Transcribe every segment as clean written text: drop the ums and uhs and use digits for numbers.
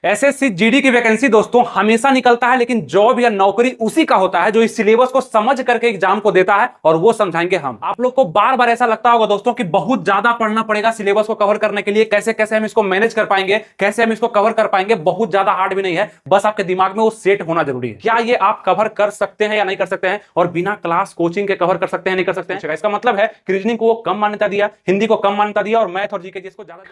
SSC GD की vacancy दोस्तों हमेशा निकलता है, लेकिन जॉब या नौकरी उसी का होता है जो इस सिलेबस को समझ करके एग्जाम को देता है, और वो समझाएंगे हम आप लोग को। बार बार ऐसा लगता होगा दोस्तों कि बहुत ज्यादा पढ़ना पड़ेगा सिलेबस को कवर करने के लिए, कैसे कैसे हम इसको मैनेज कर पाएंगे, कैसे हम इसको कवर कर पाएंगे। बहुत ज्यादा हार्ड भी नहीं है, बस आपके दिमाग में वो सेट होना जरूरी है। क्या ये आप कवर कर सकते हैं या नहीं कर सकते हैं, और बिना क्लास कोचिंग के कवर कर सकते हैं नहीं कर सकते हैं। इसका मतलब है कि रीजनिंग को कम मान्यता दिया, हिंदी को कम मान्यता दिया, और मैथ और जीके जिसको ज्यादा।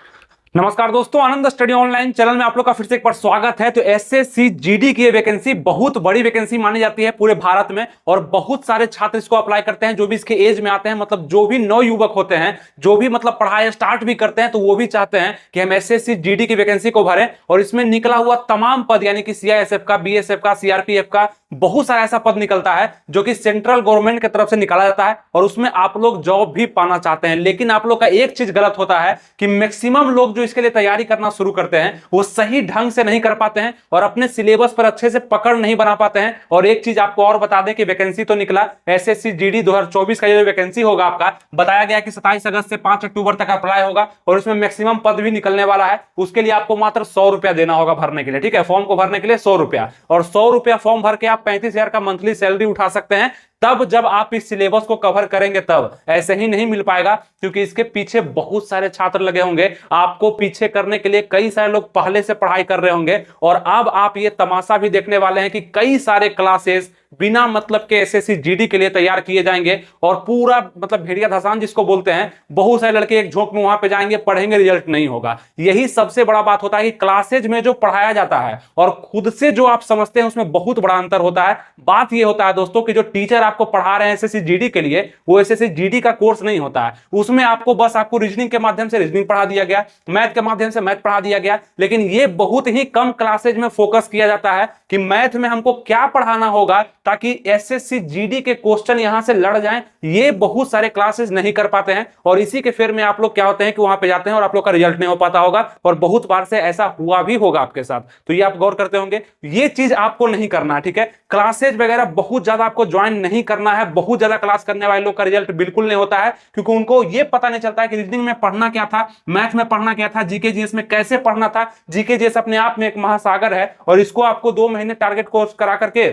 नमस्कार दोस्तों, आनंद स्टडी ऑनलाइन चैनल में आप लोग का फिर से एक बार स्वागत है। तो एसएससी जीडी की वैकेंसी बहुत बड़ी वैकेंसी मानी जाती है पूरे भारत में, और बहुत सारे छात्र इसको अप्लाई करते हैं जो भी इसके एज में आते हैं। मतलब जो भी नौ युवक होते हैं, जो भी मतलब पढ़ाई स्टार्ट भी करते हैं, तो वो भी चाहते हैं कि हम एसएससी जीडी की वैकेंसी को भरें, और इसमें निकला हुआ तमाम पद यानी कि सीआईएसएफ का, बीएसएफ का, सीआरपीएफ का, बहुत सारा ऐसा पद निकलता है जो कि सेंट्रल गवर्नमेंट की तरफ से निकाला जाता है, और उसमें आप लोग जॉब भी पाना चाहते हैं। लेकिन आप लोग का एक चीज गलत होता है कि मैक्सिमम लोग जो इसके लिए तैयारी करना शुरू करते हैं वो सही ढंग से नहीं कर पाते हैं, और अपने सिलेबस पर अच्छे से पकड़ नहीं बना पाते हैं। और एक चीज आपको और बता दें कि वैकेंसी तो निकला एसएससी जीडी 2024 का, ये वैकेंसी होगा आपका, बताया गया कि 27 अगस्त से 5 अक्टूबर तक अप्लाई होगा, और उसमें मैक्सिमम पद भी निकलने वाला है। उसके लिए आपको मात्र 100 रुपया देना होगा भरने के लिए, ठीक है। फॉर्म को भरने के लिए 100 रुपया, और 100 रुपया फॉर्म भर के आप 35,000 का मंथली सैलरी उठा सकते हैं। तब जब आप इस सिलेबस को कवर करेंगे तब, ऐसे ही नहीं मिल पाएगा, क्योंकि इसके पीछे बहुत सारे छात्र लगे होंगे। आपको पीछे करने के लिए कई सारे लोग पहले से पढ़ाई कर रहे होंगे, और अब आप ये तमाशा भी देखने वाले हैं कि कई सारे क्लासेस बिना मतलब के एसएससी जीडी के लिए तैयार किए जाएंगे, और पूरा मतलब भेड़िया धसान जिसको बोलते हैं, बहुत सारे लड़के एक झोंक में वहां पे जाएंगे, पढ़ेंगे, रिजल्ट नहीं होगा। यही सबसे बड़ा बात होता है कि क्लासेज में जो पढ़ाया जाता है और खुद से जो आप समझते हैं उसमें बहुत बड़ा अंतर होता है। बात यह होता है दोस्तों कि जो टीचर आपको पढ़ा रहे हैं एसएससी जीडी के लिए, वो एसएससी जीडी का कोर्स नहीं होता है। उसमें आपको रीजनिंग के माध्यम से रीजनिंग पढ़ा दिया गया, मैथ के माध्यम से मैथ पढ़ा दिया गया, लेकिन ये बहुत ही कम क्लासेज में फोकस किया जाता है कि मैथ में हमको क्या पढ़ाना होगा ताकि एसएससी जीडी के क्वेश्चन यहां से लड़ जाएं। ये बहुत सारे क्लासेस नहीं कर पाते हैं, और इसी के फेर में आप लोग क्या होते हैं कि वहां पे जाते हैं और आप लोग का रिजल्ट नहीं हो पाता होगा, और बहुत बार से ऐसा हुआ भी होगा आपके साथ। तो ये आप गौर करते होंगे, ये चीज आपको नहीं करना है, ठीक है। क्लासेज वगैरह बहुत ज्यादा आपको ज्वाइन नहीं करना है। बहुत ज्यादा क्लास करने वाले लोग का रिजल्ट बिल्कुल नहीं होता है, क्योंकि उनको ये पता नहीं चलता है कि रीजनिंग में पढ़ना क्या था, मैथ में पढ़ना क्या था, जीके जीएस में कैसे पढ़ना था। जीके जीएस अपने आप में एक महासागर है, और इसको आपको 2 महीने टारगेट कोर्स करा करके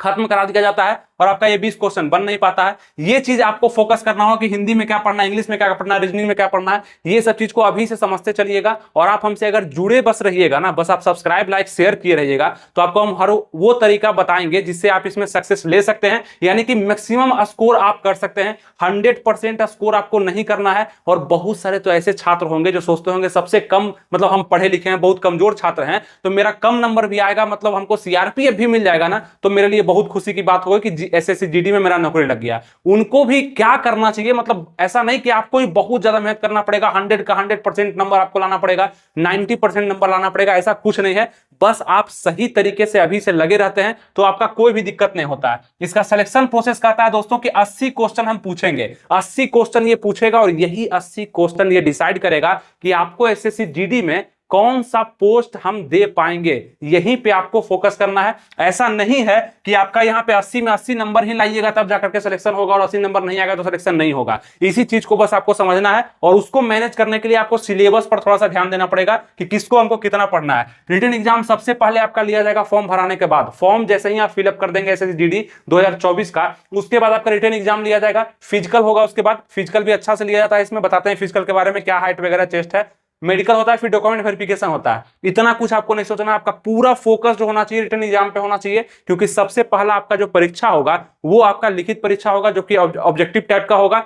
खत्म करा दिया जाता है, और आपका ये 20 क्वेश्चन बन नहीं पाता है। ये चीज आपको फोकस करना होगा कि हिंदी में क्या पढ़ना है, इंग्लिश में क्या पढ़ना है, रीजनिंग में क्या पढ़ना है। ये सब चीज को अभी से समझते चलिएगा, और आप हमसे अगर जुड़े बस रहिएगा ना, बस आप सब्सक्राइब लाइक शेयर किए रहिएगा, तो आपको हम हर वो तरीका बताएंगे जिससे आप इसमें सक्सेस ले सकते हैं, यानी कि मैक्सिमम स्कोर आप कर सकते हैं। 100% स्कोर आपको नहीं करना है। और बहुत सारे तो ऐसे छात्र होंगे जो सोचते होंगे सबसे कम मतलब हम पढ़े लिखे हैं, बहुत कमजोर छात्र हैं, तो मेरा कम नंबर भी आएगा, मतलब हमको सीआरपीएफ भी मिल जाएगा ना, तो मेरे लिए बहुत खुशी की बात होगी कि एसएससी जीडी में मेरा नौकरी लग गया। उनको भी क्या करना चाहिए, मतलब ऐसा नहीं कि आपको ही बहुत ज्यादा मेहनत करना पड़ेगा, 100 का 100% नंबर आपको लाना पड़ेगा, 90% नंबर लाना पड़ेगा, ऐसा कुछ नहीं है। बस आप सही तरीके से अभी से लगे रहते हैं तो आपका कोई भी दिक्कत नहीं होता है। इसका सिलेक्शन प्रोसेस कहता है दोस्तों कि 80 क्वेश्चन हम पूछेंगे, 80 क्वेश्चन ये पूछेगा, और यही 80 क्वेश्चन ये डिसाइड करेगा कि आपको एसएससी जीडी में कौन सा पोस्ट हम दे पाएंगे। यहीं पे आपको फोकस करना है। ऐसा नहीं है कि आपका यहां पे 80 में 80 नंबर ही लाइएगा तब जाकर के सिलेक्शन होगा, और 80 नंबर नहीं आएगा तो सिलेक्शन नहीं होगा। इसी चीज को बस आपको समझना है, और उसको मैनेज करने के लिए आपको सिलेबस पर थोड़ा सा ध्यान देना पड़ेगा कि किसको हमको कितना पढ़ना है। रिटन एग्जाम सबसे पहले आपका लिया जाएगा फॉर्म भराने के बाद। फॉर्म जैसे ही आप फिलअप कर देंगे एसएससी जीडी 2024 का, उसके बाद आपका रिटन एग्जाम लिया जाएगा, फिजिकल होगा। उसके बाद फिजिकल भी अच्छा से लिया जाता है, इसमें बताते हैं फिजिकल के बारे में, क्या हाइट वगैरह चेस्ट है, मेडिकल होता है, फिर डॉक्यूमेंट वेरिफिकेशन होता है। इतना कुछ आपको नहीं सोचना, आपका पूरा फोकस जो होना चाहिए रिटन एग्जाम पे होना चाहिए, क्योंकि सबसे पहला आपका जो परीक्षा होगा वो आपका लिखित परीक्षा होगा, जो कि ऑब्जेक्टिव टाइप का होगा,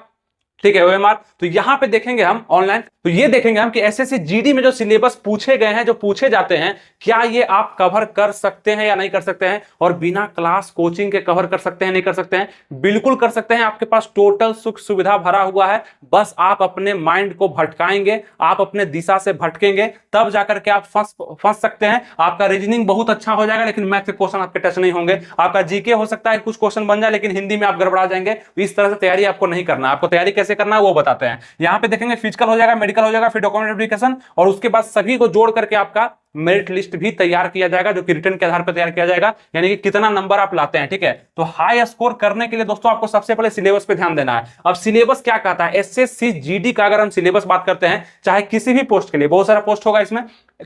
ठीक है, ओएमआर। तो यहां पे देखेंगे हम ऑनलाइन, तो ये देखेंगे हम कि एसएससी जीडी में जो सिलेबस पूछे गए हैं, जो पूछे जाते हैं, क्या ये आप कवर कर सकते हैं या नहीं कर सकते हैं, और बिना क्लास कोचिंग के कवर कर सकते हैं नहीं कर सकते हैं। बिल्कुल कर सकते हैं, आपके पास टोटल सुख सुविधा भरा हुआ है। बस आप अपने माइंड को भटकाएंगे, आप अपने दिशा से भटकेंगे, तब जाकर के आप फंस सकते हैं। आपका रीजनिंग बहुत अच्छा हो जाएगा, लेकिन मैथ के क्वेश्चन आपके टच नहीं होंगे। आपका जीके हो सकता है कुछ क्वेश्चन बन जाए, लेकिन हिंदी में आप गड़बड़ा जाएंगे। इस तरह से तैयारी आपको नहीं करना। आपको तैयारी कैसे करना है वो बताते हैं। यहां पे देखेंगे फिजिकल हो जाएगा, मेडिकल हो जाएगा, फिर डॉक्यूमेंट वेरिफिकेशन, और उसके बाद सभी को जोड़ करके आपका मेरिट लिस्ट भी तैयार किया जाएगा, जो कि रिटर्न के आधार पर तैयार किया जाएगा, यानी कि कितना नंबर आप लाते हैं, ठीक है। तो हाई स्कोर करने के लिए दोस्तों आपको सबसे पहले सिलेबस पे ध्यान देना है। अब सिलेबस क्या कहता है, एसएससी जीडी का अगर हम सिलेबस बात करते हैं, चाहे किसी भी पोस्ट के लिए, बहुत सारा पोस्ट होगा इसमें,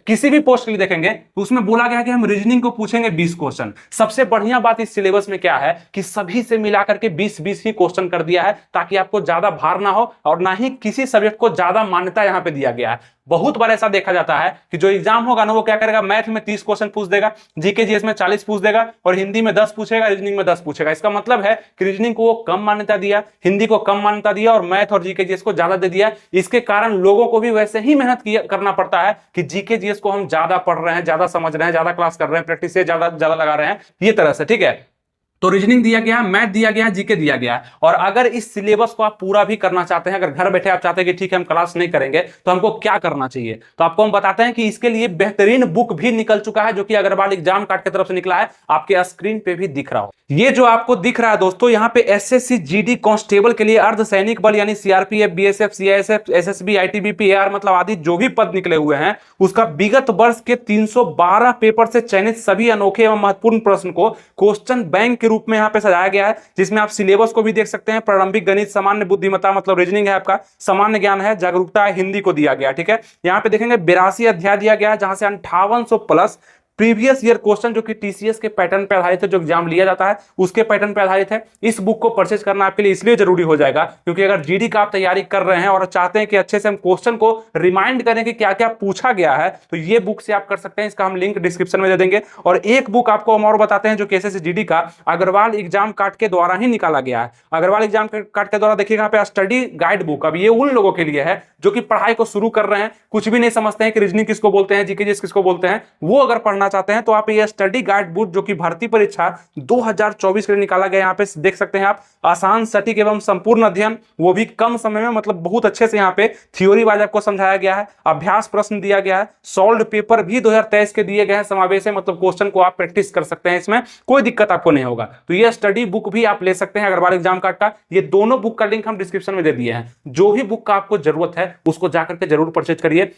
किसी भी पोस्ट के लिए देखेंगे तो उसमें बोला गया कि हम रीजनिंग को पूछेंगे 20 क्वेश्चन। सबसे बढ़िया बात इस सिलेबस में क्या है कि सभी से मिलाकर के 20-20 ही क्वेश्चन कर दिया है, ताकि आपको ज्यादा भार ना हो और ना ही किसी सब्जेक्ट को ज्यादा मान्यता यहां पे दिया गया है। बहुत बार ऐसा देखा जाता है कि जो एग्जाम होगा ना वो क्या करेगा, मैथ में 30 क्वेश्चन पूछ देगा, जीके जीएस में 40 पूछ देगा और हिंदी में 10 पूछेगा, रीजनिंग में 10 पूछेगा। इसका मतलब है कि रीजनिंग को वो कम मान्यता दिया, हिंदी को कम मान्यता दिया और मैथ और जीके जीएस को ज्यादा दे दिया। इसके कारण लोगों को भी वैसे ही मेहनत करना पड़ता है कि जीके जीएस को हम ज्यादा पढ़ रहे हैं, ज्यादा समझ रहे हैं, ज्यादा क्लास कर रहे हैं, प्रैक्टिस से ज्यादा ज्यादा लगा रहे हैं, ये तरह से। ठीक है, तो रीजनिंग दिया गया, मैथ दिया गया, जीके दिया गया। और अगर इस सिलेबस को आप पूरा भी करना चाहते हैं, अगर घर बैठे आप चाहते हैं कि ठीक है हम क्लास नहीं करेंगे तो हमको क्या करना चाहिए, तो आपको हम बताते हैं कि इसके लिए बेहतरीन बुक भी निकल चुका है, जो कि अग्रवाल एग्जाम कार्ड की तरफ से निकला है। आपके स्क्रीन पे भी दिख रहा हो, ये जो आपको दिख रहा है दोस्तों, यहाँ पे एसएससी जीडी कांस्टेबल के लिए अर्धसैनिक बल यानी CRPF, BSF, CISF, SSB, ITBP, AR मतलब आदि जो भी पद निकले हुए हैं, उसका विगत वर्ष के 312 पेपर से चयनित सभी अनोखे एवं महत्वपूर्ण प्रश्न को क्वेश्चन बैंक के रूप में यहाँ पे सजाया गया है, जिसमें आप सिलेबस को भी देख सकते हैं। प्रारंभिक गणित, सामान्य बुद्धिमत्ता मतलब रीजनिंग है आपका, सामान्य ज्ञान है, जागरूकता है, हिंदी को दिया गया। ठीक है, यहाँ पे देखेंगे 82 अध्याय दिया गया है, जहां से 5800 प्लस प्रीवियस ईयर क्वेश्चन जो कि टीसीएस के पैटर्न पे आधारित है, जो एग्जाम लिया जाता है उसके पैटर्न पे आधारित है। इस बुक को परचेज करना आपके लिए इसलिए जरूरी हो जाएगा क्योंकि अगर जीडी का आप तैयारी कर रहे हैं और चाहते हैं कि अच्छे से हम क्वेश्चन को रिमाइंड करें कि क्या क्या पूछा गया है, तो ये बुक से आप कर सकते हैं। इसका हम लिंक डिस्क्रिप्शन में दे देंगे। और एक बुक आपको हम और बताते हैं जो कि एसएससी जीडी का अग्रवाल एग्जाम कार्ड के द्वारा ही निकाला गया है। अग्रवाल एग्जाम कार्ड के द्वारा देखिएगा यहाँ पे स्टडी गाइड बुक। अब ये उन लोगों के लिए है जो कि पढ़ाई को शुरू कर रहे हैं, कुछ भी नहीं समझते हैं कि रीजनिंग किसको बोलते हैं, जीके जीएस किसको बोलते हैं, वो अगर पढ़ना चाहते हैं तो आप ये स्टडी गाइड बुक जो कि भर्ती परीक्षा 2024 के लिए निकाला गया, यहाँ पे देख सकते हैं आप। आसान, सटीक एवं संपूर्ण अध्ययन, वो भी कम समय में, मतलब बहुत अच्छे से यहाँ पे थ्योरी वाइज आपको समझाया गया है। अभ्यास प्रश्न दिया गया है, सॉल्व पेपर भी 2023 के दिए गए हैं समावेश है, मतलब क्वेश्चन को आप प्रैक्टिस कर सकते हैं, इसमें कोई दिक्कत आपको नहीं होगा। तो ये स्टडी बुक भी आप ले सकते हैं अग्रवाल एग्जाम कार्ड का। ये दोनों बुक का लिंक हम डिस्क्रिप्शन में दे दिए हैं। जो भी बुक का आपको जरूरत है उसको जाकर के जरूर परचेज करिए।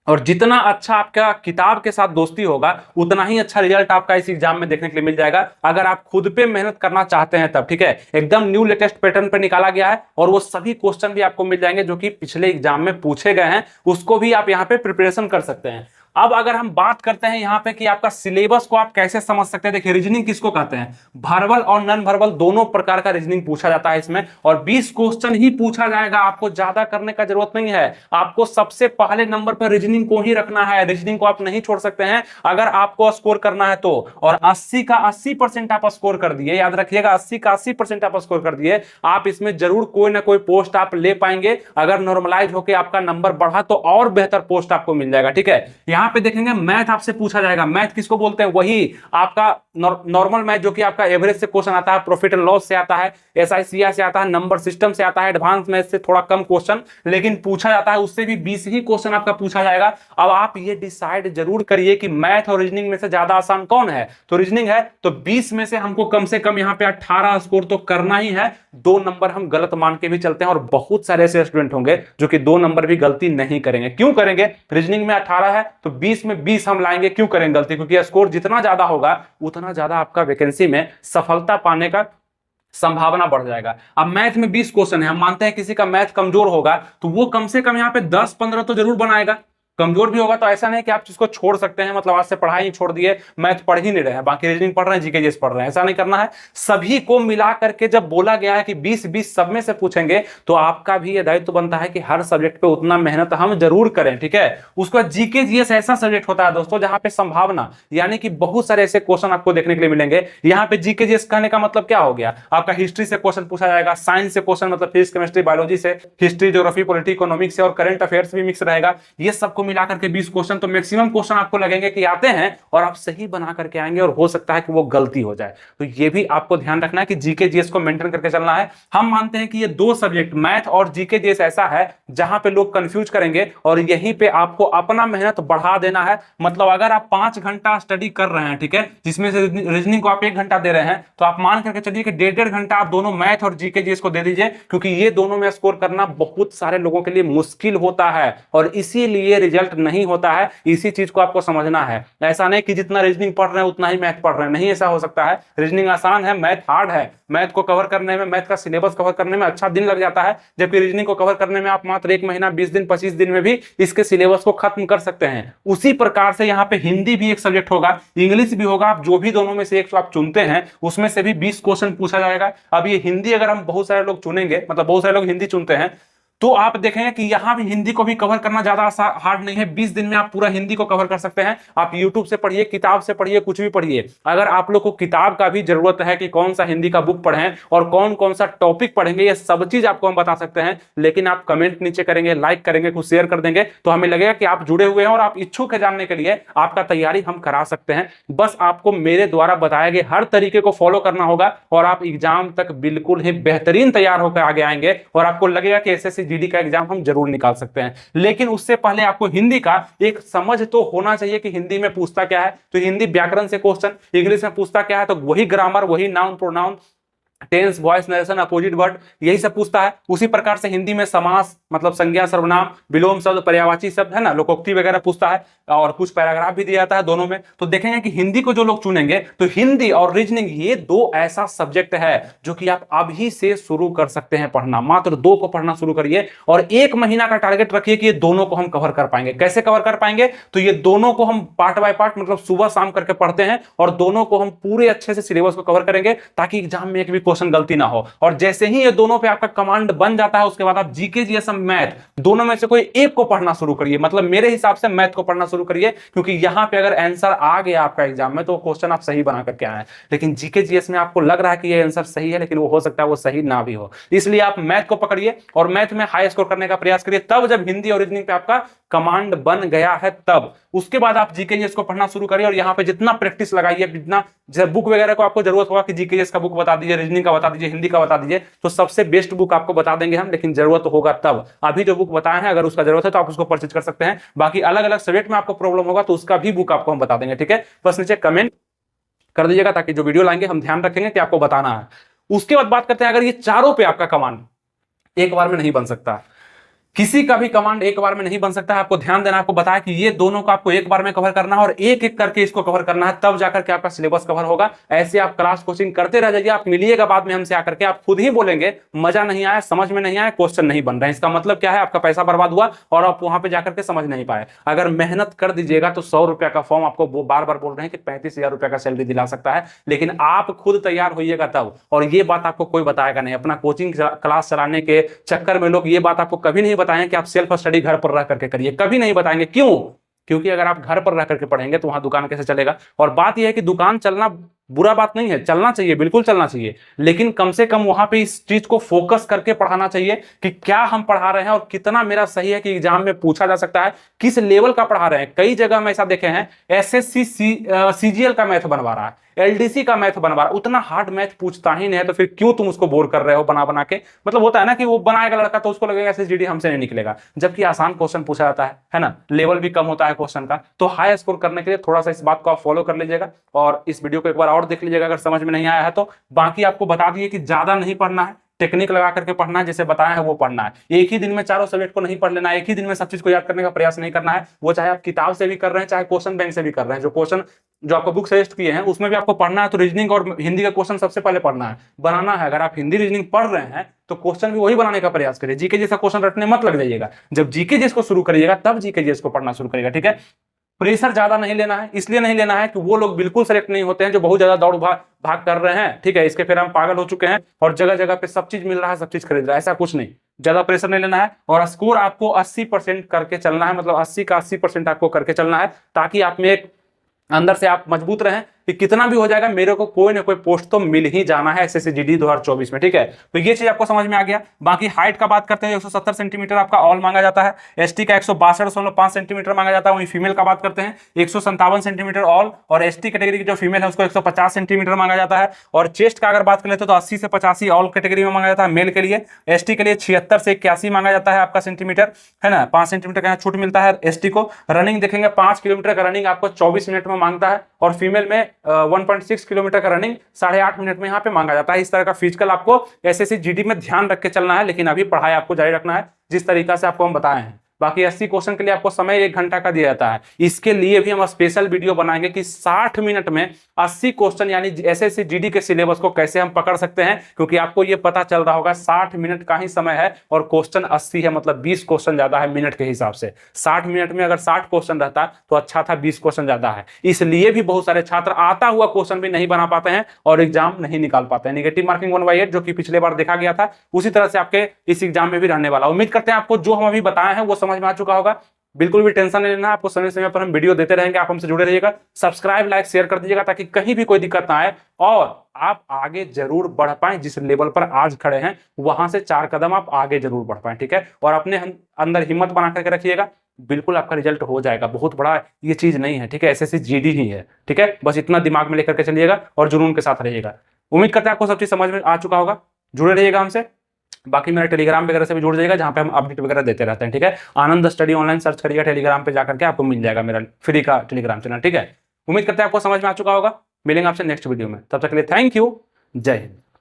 और जितना अच्छा आपका किताब के साथ दोस्ती होगा उतना ही अच्छा रिजल्ट आपका इस एग्जाम में देखने के लिए मिल जाएगा, अगर आप खुद पे मेहनत करना चाहते हैं तब। ठीक है, एकदम न्यू लेटेस्ट पैटर्न पे निकाला गया है और वो सभी क्वेश्चन भी आपको मिल जाएंगे जो कि पिछले एग्जाम में पूछे गए हैं, उसको भी आप यहाँ पे प्रिपरेशन कर सकते हैं। अब अगर हम बात करते हैं यहाँ पे कि आपका सिलेबस को आप कैसे समझ सकते हैं, देखिए रीजनिंग किसको कहते हैं, वर्बल और नॉन वर्बल दोनों प्रकार का रीजनिंग पूछा जाता है इसमें, और 20 क्वेश्चन ही पूछा जाएगा। आपको ज्यादा करने का जरूरत नहीं है, आपको सबसे पहले नंबर पर रीजनिंग को ही रखना है, रीजनिंग को आप नहीं छोड़ सकते हैं अगर आपको स्कोर करना है तो। और 80 का 80% आप स्कोर कर दिए, याद रखिएगा 80 का 80% आप स्कोर कर दिए, आप इसमें जरूर कोई ना कोई पोस्ट आप ले पाएंगे। अगर नॉर्मलाइज होकर आपका नंबर बढ़ा तो और बेहतर पोस्ट आपको मिल जाएगा। ठीक है, यहाँ पे देखेंगे मैथ आपसे पूछा जाएगा। मैथ किसको बोलते हैं, वही आपका नॉर्मल मैथ जो कि आपका एवरेज से क्वेश्चन आता है, प्रॉफिट एंड लॉस से आता है, एसआईसीआर से आता है, नंबर सिस्टम से आता है, एडवांस मैथ से थोड़ा कम क्वेश्चन लेकिन पूछा जाता है, उससे भी 20 ही क्वेश्चन आपका पूछा जाएगा। अब आप ये डिसाइड जरूर करिए कि मैथ और रीजनिंग में से ज्यादा आसान कौन है। तो रीजनिंग है तो 20 में से हमको कम से कम यहाँ पे 18 स्कोर तो करना ही है। 2 नंबर हम गलत मान के भी चलते हैं और बहुत सारे ऐसे स्टूडेंट होंगे जो कि 2 नंबर भी गलती नहीं करेंगे। क्यों करेंगे, रीजनिंग में 18 है तो 20 में 20 हम लाएंगे, क्यों करेंगे गलती, क्योंकि स्कोर जितना ज्यादा होगा उतना ज्यादा आपका वैकेंसी में सफलता पाने का संभावना बढ़ जाएगा। अब मैथ में 20 क्वेश्चन है, हम मानते हैं किसी का मैथ कमजोर होगा तो वो कम से कम यहाँ पे 10-15 तो जरूर बनाएगा। कमजोर भी होगा तो ऐसा नहीं कि आप इसको छोड़ सकते हैं, मतलब आज से पढ़ाई ही छोड़ दिए, मैथ पढ़ ही नहीं रहे हैं, बाकी रीजनिंग पढ़ रहे हैं, जीके जीएस पढ़ रहे हैं, ऐसा नहीं करना है। सभी को मिला करके जब बोला गया है कि 20-20 सब में से पूछेंगे तो आपका भी ये दायित्व बनता है कि हर सब्जेक्ट पे उतना मेहनत हम जरूर करें। ठीक है, उसका जीके जीएस ऐसा सब्जेक्ट होता है दोस्तों जहां पे संभावना यानी कि बहुत सारे ऐसे क्वेश्चन आपको देखने के लिए मिलेंगे। यहाँ पे जीके जीएस कहने का मतलब क्या हो गया, आपका हिस्ट्री से क्वेश्चन पूछा जाएगा, साइंस से क्वेश्चन मतलब फिजिक्स, केमिस्ट्री, बायोलॉजी से, हिस्ट्री, ज्योग्राफी, पॉलिटी, इकोनॉमिक्स से और करंट अफेयर्स भी मिक्स रहेगा। ये सबको मिलाकर के 20 क्वेश्चन, तो मैक्सिमम क्वेश्चन आपको लगेंगे कि आते हैं और आप सही बना करके आएंगे और हो सकता है कि वो गलती हो जाए। तो ये भी आपको ध्यान रखना है कि जीके जीएस को मेंटेन करके चलना है। हम मानते हैं कि ये 2 सब्जेक्ट मैथ और जीके जीएस ऐसा है जहां पे लोग कंफ्यूज करेंगे और यहीं पे आपको अपना मेहनत बढ़ा देना है। मतलब अगर आप 5 घंटा स्टडी कर रहे हैं, ठीक है, जिसमें से रीजनिंग को आप 1 घंटा दे रहे हैं, तो आप मान करके चलिए कि 1.5 घंटा आप दोनों मैथ और जीके जीएस को दे दीजिए, क्योंकि ये दोनों में स्कोर करना बहुत सारे लोगों के लिए मुश्किल होता है और इसीलिए रिजल्ट नहीं होता है, इसी चीज को आपको समझना है। ऐसा नहीं कि जितना रीजनिंग पढ़ रहे हैं उतना ही मैथ पढ़ रहे हैं, नहीं ऐसा हो सकता है। रीजनिंग आसान है, मैथ हार्ड है। मैथ को कवर करने में, मैथ का सिलेबस कवर करने में अच्छा दिन लग जाता है, जबकि रीजनिंग को कवर करने में आप मात्र 1 महीना, 20 दिन, 25 दिन में भी इसके सिलेबस को खत्म कर सकते हैं। उसी प्रकार से यहाँ पे हिंदी भी एक सब्जेक्ट होगा, इंग्लिश भी होगा। आप जो भी दोनों में से एक आप चुनते हैं उसमें से भी 20 क्वेश्चन पूछा जाएगा। अब ये हिंदी अगर हम बहुत सारे लोग चुनेंगे, मतलब बहुत सारे लोग हिंदी चुनते हैं, तो आप देखेंगे कि यहां भी हिंदी को भी कवर करना ज्यादा हार्ड नहीं है। 20 दिन में आप पूरा हिंदी को कवर कर सकते हैं। आप यूट्यूब से पढ़िए, किताब से पढ़िए, कुछ भी पढ़िए। अगर आप लोग को किताब का भी जरूरत है कि कौन सा हिंदी का बुक पढ़ें और कौन कौन सा टॉपिक पढ़ेंगे, ये सब चीज आपको हम बता सकते हैं। लेकिन आप कमेंट नीचे करेंगे, लाइक करेंगे, कुछ शेयर कर देंगे तो हमें लगेगा कि आप जुड़े हुए हैं और आप इच्छुक है जानने के लिए। आपका तैयारी हम करा सकते हैं। बस आपको मेरे द्वारा बताए गए हर तरीके को फॉलो करना होगा और आप एग्जाम तक बिल्कुल ही बेहतरीन तैयार होकर आगे आएंगे और आपको लगेगा कि एसएससी जीडी का एग्जाम हम जरूर निकाल सकते हैं। लेकिन उससे पहले आपको हिंदी का एक समझ तो होना चाहिए कि हिंदी में पूछता क्या है। तो हिंदी व्याकरण से क्वेश्चन, इंग्लिश में पूछता क्या है तो वही ग्रामर, वही noun pronoun, tense, voice, narration, opposite word, यही सब पूछता है। उसी प्रकार से हिंदी में समास, मतलब संज्ञा, सर्वनाम, विलोम शब्द, पर्यायवाची शब्द, है ना, लोकोक्ति वगैरह पूछता है और कुछ पैराग्राफ भी दिया जाता है दोनों में। तो देखेंगे कि हिंदी को जो लोग चुनेंगे तो हिंदी और रीजनिंग ये दो ऐसा सब्जेक्ट है जो कि आप अभी से शुरू कर सकते हैं पढ़ना। मात्र 2 को पढ़ना शुरू करिए और 1 महीना का टारगेट रखिए कि ये दोनों को हम कवर कर पाएंगे। कैसे कवर कर पाएंगे? तो ये दोनों को हम पार्ट बाय पार्ट, मतलब सुबह शाम करके पढ़ते हैं और दोनों को हम पूरे अच्छे से सिलेबस को कवर करेंगे ताकि एग्जाम में एक भी क्वेश्चन गलती ना हो। और जैसे ही ये दोनों पे आपका कमांड बन जाता है उसके बाद आप जीके, जीएस, मैथ दोनों में से कोई एक को पढ़ना शुरू करिए। मतलब मेरे हिसाब से मैथ को पढ़ना शुरू करिए, क्योंकि यहां पे अगर आंसर आ गया आपका एग्जाम में तो क्वेश्चन आप सही बना करके आए। लेकिन जीके, जीएस में आपको लग रहा है कि ये आंसर सही है, लेकिन वो हो सकता है वो सही ना भी हो। इसलिए आप मैथ को पकड़िए और मैथ में हाई स्कोर करने का प्रयास करिए। तब जब हिंदी और रीजनिंग पे आपका कमांड बन गया है तब उसके बाद आप जीके, जीएस को पढ़ना शुरू करिए और यहाँ पे जितना प्रैक्टिस लगाइए, जितना बुक वगैरह को आपको जरूरत होगा कि जीके, जीएस का बुक बता दीजिए, रीजनिंग का बता दीजिए, हिंदी का बता दीजिए, तो सबसे बेस्ट बुक आपको बता देंगे हम। लेकिन जरूरत होगा तब। अभी जो बुक बताए हैं अगर उसका जरूरत है तो आप उसको परचेज कर सकते हैं। बाकी अलग अलग सब्जेक्ट में आपको प्रॉब्लम होगा तो उसका भी बुक आपको हम बता देंगे। ठीक है, बस नीचे कमेंट कर दीजिएगा ताकि जो वीडियो लाएंगे हम ध्यान रखेंगे कि आपको बताना है। उसके बाद बात करते हैं, अगर ये चारों पे आपका कमांड एक बार में नहीं बन सकता, किसी का भी कमांड एक बार में नहीं बन सकता है। आपको ध्यान देना, आपको बताया कि ये दोनों को आपको एक बार में कवर करना है और एक एक करके इसको कवर करना है, तब जाकर के आपका सिलेबस कवर होगा। ऐसे आप क्लास कोचिंग करते रह जाइए। आप मिलिएगा बाद में हमसे आकर के, आप खुद ही बोलेंगे मजा नहीं आया, समझ में नहीं आया, क्वेश्चन नहीं बन रहा है। इसका मतलब क्या है? आपका पैसा बर्बाद हुआ और आप वहां पे जाकर के समझ नहीं पाए। अगर मेहनत कर दीजिएगा तो 100 रुपया का फॉर्म आपको बार बार बोल रहे हैं कि 35,000 रुपया का सैलरी दिला सकता है, लेकिन आप खुद तैयार होइएगा तब। और ये बात आपको कोई बताएगा नहीं। अपना कोचिंग क्लास चलाने के चक्कर में लोग ये बात आपको कभी नहीं बताएं कि आप सेल्फ स्टडी घर पर रह करके करिए, कभी नहीं बताएंगे। क्यों? क्योंकि अगर आप घर पर रह करके पढ़ेंगे तो वहां दुकान कैसे चलेगा। और बात यह है कि दुकान चलना बुरा बात नहीं है, चलना चाहिए, बिल्कुल चलना चाहिए, लेकिन कम से कम वहां पे इस चीज को फोकस करके पढ़ाना चाहिए कि क्या हम पढ़ा रहे हैं और कितना मेरा सही है कि एग्जाम में पूछा जा सकता है, किस लेवल का पढ़ा रहे हैं। कई जगह हम ऐसा देखे हैं, एसएससी सीजीएल का मैथ बनवा रहा है, एलडीसी का मैथ बनवा रहा है, उतना हार्ड मैथ पूछता ही नहीं है, तो फिर क्यों तुम उसको बोर कर रहे हो बना बना के। मतलब होता है ना कि वो बनाएगा लड़का तो उसको लगेगा एसएसजीडी हमसे नहीं निकलेगा, जबकि आसान क्वेश्चन पूछा जाता है ना, लेवल भी कम होता है क्वेश्चन का। तो हाई स्कोर करने के लिए थोड़ा सा इस बात को आप फॉलो कर लीजिएगा और इस वीडियो को एक बार और देख लीजिएगा अगर समझ में नहीं आया है तो। बाकी आपको बता दिए कि ज्यादा नहीं पढ़ना है, टेक्निक लगा करके पढ़ना है, जैसे बताया है वो पढ़ना है। एक ही दिन में चारों सब्जेक्ट को नहीं पढ़ लेना है, एक ही दिन में सब चीज को याद करने का प्रयास नहीं करना है। वो चाहे आप किताब से भी कर रहे हैं, चाहे क्वेश्चन बैंक से भी कर रहे हैं। जो क्वेश्चन जो आपको बुक सजेस्ट किए हैं उसमें भी आपको पढ़ना है, तो रीजनिंग और हिंदी का क्वेश्चन सबसे पहले पढ़ना है, बनाना है। अगर आप हिंदी रीजनिंग पढ़ रहे हैं तो क्वेश्चन भी वही बनाने का प्रयास करिए। जीके जैसा क्वेश्चन रटने मत लग जाइएगा। जब जीके जिसको शुरू करिएगा तब जीके जिसको पढ़ना शुरू करिएगा। ठीक है, प्रेशर ज्यादा नहीं लेना है, इसलिए नहीं लेना है कि वो लोग बिल्कुल सेलेक्ट नहीं होते हैं जो बहुत ज्यादा दौड़ भाग कर रहे हैं। ठीक है, इसके फिर हम पागल हो चुके हैं और जगह जगह पे सब चीज मिल रहा है, सब चीज खरीद रहा है, ऐसा कुछ नहीं। ज्यादा प्रेशर नहीं लेना है और स्कोर आपको 80% करके चलना है, मतलब 80 का 80% आपको करके चलना है, ताकि आप में एक अंदर से आप मजबूत रहें कि कितना भी हो जाएगा मेरे को कोई ना कोई पोस्ट तो मिल ही जाना है एसएससी जीडी 2024 में। ठीक है, तो ये चीज आपको समझ में आ गया। बाकी हाइट का बात करते हैं, 170 सेंटीमीटर आपका ऑल मांगा जाता है, एसटी का 162.5 सेंटीमीटर मांगा जाता है। वहीं फीमेल का बात करते हैं 157 सेंटीमीटर ऑल, और एसटी कैटेगरी की जो फीमेल है उसको 150 सेंटीमीटर मांगा जाता है। और चेस्ट का अगर बात कर लेते हैं तो 80 से 85 ऑल कैटेगरी में मांगा जाता है मेल के लिए। एसटी के लिए 76 से 81 मांगा जाता है आपका सेंटीमीटर, है ना, 5 सेंटीमीटर का छूट मिलता है एसटी को। रनिंग देखेंगे 5 किलोमीटर का रनिंग आपको 24 मिनट में मांगता है, और फीमेल में 1.6 किलोमीटर का रनिंग 8.5 मिनट में यहाँ पे मांगा जाता है। इस तरह का फिजिकल आपको एसएससी जीडी में ध्यान रख के चलना है, लेकिन अभी पढ़ाई आपको जारी रखना है जिस तरीका से आपको हम बताए हैं। बाकी 80 क्वेश्चन के लिए आपको समय 1 घंटा का दिया जाता है। इसके लिए भी हम स्पेशल वीडियो बनाएंगे कि 60 मिनट में 80 क्वेश्चन यानी एसएससी जीडी के सिलेबस को कैसे हम पकड़ सकते हैं, क्योंकि आपको ये पता चल रहा होगा 60 मिनट का ही समय है और क्वेश्चन 80 है, मतलब 20 क्वेश्चन ज्यादा है मिनट के हिसाब से। 60 मिनट में अगर 60 क्वेश्चन रहता तो अच्छा था, 20 क्वेश्चन ज्यादा है। इसलिए भी बहुत सारे छात्र आता हुआ क्वेश्चन भी नहीं बना पाते हैं और एग्जाम नहीं निकाल पाते हैं। नेगेटिव मार्किंग 1/8 जो कि पिछले बार देखा गया था, उसी तरह से आपके इस एग्जाम में भी रहने वाला। उम्मीद करते हैं आपको जो हम अभी बताए हैं वो समझ में आ चुका होगा। बिल्कुल भी टेंशन नहीं लेना, आपको समय समय पर हम वीडियो देते रहेंगे, आप हमसे जुड़े रहिएगा। सब्सक्राइब लाइक शेयर कर दीजिएगा ताकि कहीं भी कोई दिक्कत ना आए और आप आगे जरूर बढ़ पाए। जिस लेवल पर आज खड़े हैं वहां से 4 कदम आप आगे जरूर बढ़ पाए, ठीक है। और अपने अंदर हिम्मत बना करके रखिएगा, बिल्कुल आपका रिजल्ट हो जाएगा। बहुत बड़ा ये चीज नहीं है, ठीक है, एसएससी जीडी ही है, ठीक है। बस इतना दिमाग में लेकर के चलिएगा और जुनून के साथ रहिएगा। उम्मीद करते हैं आपको सब चीज समझ में आ चुका होगा। जुड़े रहिएगा हमसे। बाकी मेरा टेलीग्राम वगैरह से भी जुड़ जाएगा, जहां पे हम अपडेट वगैरह देते रहते हैं, ठीक है। आनंद स्टडी ऑनलाइन सर्च करिएगा टेलीग्राम पे जाकर के, आपको मिल जाएगा मेरा फ्री का टेलीग्राम चैनल, ठीक है। उम्मीद करते हैं आपको समझ में आ चुका होगा। मिलेंगे आपसे नेक्स्ट वीडियो में, तब तक के लिए थैंक यू, जय हिंद।